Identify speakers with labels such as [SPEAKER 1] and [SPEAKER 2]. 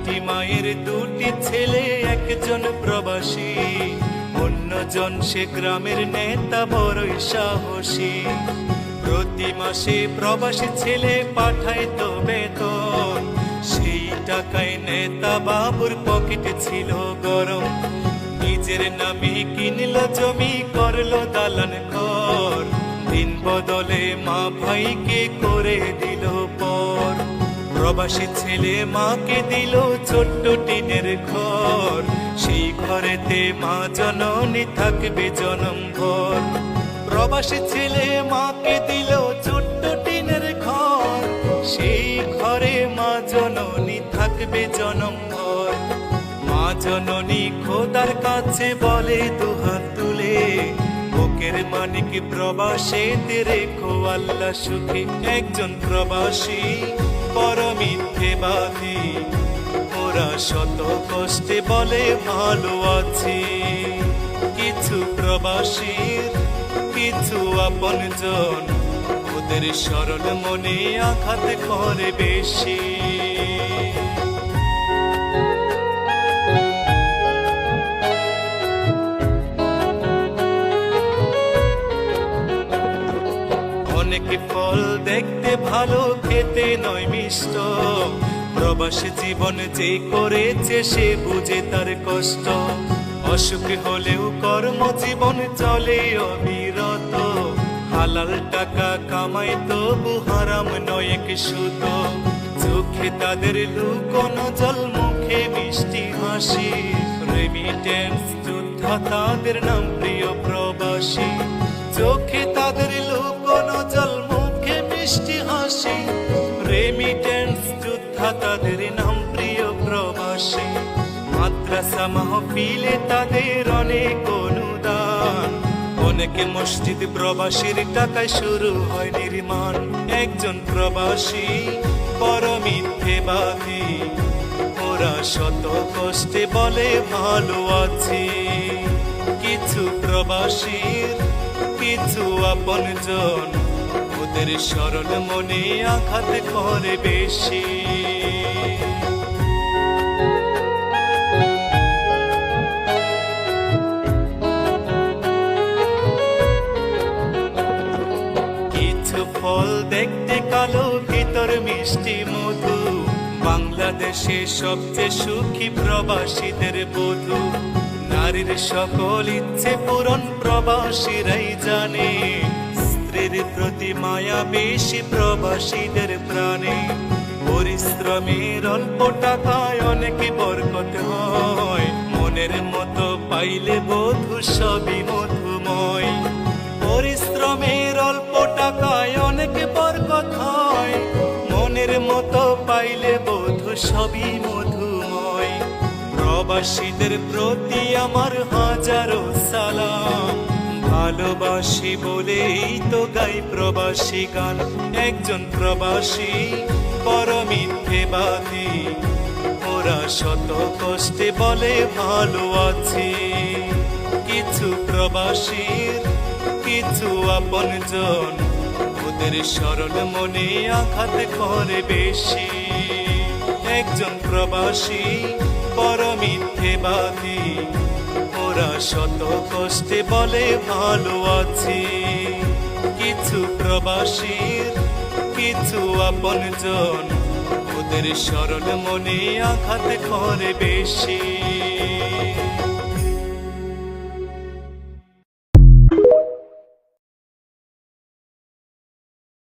[SPEAKER 1] একটি মায়ের দুটি ছেলে, একজন প্রবাসী, অন্যজন সে গ্রামের নেতা, বড়ই সাহসী। প্রতি মাসে প্রবাসী ছেলে পাঠাইতো বেতন, সেই টাকায় নেতা বাবুর পকেটে ছিল গরম। নিজের নামে কিনলো জমি, করলো দালান ঘর, দিন বদলে মা ভাইকে করে দিল পর। প্রবাসী ছেলে মাকে দিল ছোট্ট টিনের ঘর, সেই ঘরেতে মা জননী থাকবে জনমভর। প্রবাসী ছেলে মাকে দিল ছোট্ট টিনের ঘর, সেই ঘরে মা জননী থাকবে জনমভর। মা জননী খোদার কাছে বলে দুহাত তুলে, বুকের মানিক প্রবাসীতে রেখো আল্লাহ সুখে। একজন প্রবাসী বড় মিথ্যেবাদী, ওরা শত কষ্টে বলে ভালো আছি। কিছু প্রবাসীর কিছু আপনজন, ওদের সরল মনে আঘাত করে বেশি। অনেক ফল দেখতে ভালো, খেতে নয় মিষ্ট, প্রবাসী জীবন যে করেছে সে বুঝে তার কষ্ট। অসুখ হলেও কর্মজীবন চলে অবিরত, হালাল টাকা কামাই তবু হারাম নয় এক সুত। চোখে তাদের লুকোনো জল, মুখে মিষ্টি হাসি, রেমিটেন্স যোদ্ধা তাদের নাম প্রিয় প্রবাসী। চোখে তাদের লুকোনো জল, মুখে মিষ্টি হাসি, রেমিটেন্স যোদ্ধা তাদের নাম প্রিয় প্রবাসী। মাদ্রাসা মাহফিলে তাদের অনেক অনুদান, অনেকে মসজিদ প্রবাসীর টাকায় শুরু হয় নির্মাণ। একজন প্রবাসী বড় মিথ্যেবাদী, ওরা শত কষ্টে বলে ভালো আছি। কিছু প্রবাসীর কিছু আপনজন, ওদের সরল মনে আঘাত করে বেশি। কিছু ফল দেখতে কালো, ভিতর মিষ্টি মধু, বাংলাদেশে সবচেয়ে সুখী প্রবাসীদের বধূ। নারীর সকল ইচ্ছে পূরণ প্রবাসীরাই জানে, স্ত্রীর প্রতি মায়া বেশি প্রবাসীদের প্রাণে। পরিশ্রমের অল্প টাকায় অনেক বরকত হয়, মনের মতো পাইলে বধূ সবই মধুময়। পরিশ্রমের অল্প টাকায় অনেক বরকত হয়, মনের মতো পাইলে বধূ সবই মধুময়। প্রবাসীদের প্রতি আমার হাজারো সালাম, ভালোবাসি বলেই তো গাই প্রবাসী গান। একজন প্রবাসী বড় মিথ্যেবাদী, ওরা শত কষ্টে বলে ভালো আছি। কিছু প্রবাসীর কিছু আপনজন, ওদের সরল মনে আঘাত করে বেশি। একজন প্রবাসী বড় মিথ্যেবাদী, ওরা শত কষ্টে বলে ভালো আছি। কিছু প্রবাসীর কিছু আপনজন, ওদের সরল মনে আঘাত করে বেশি।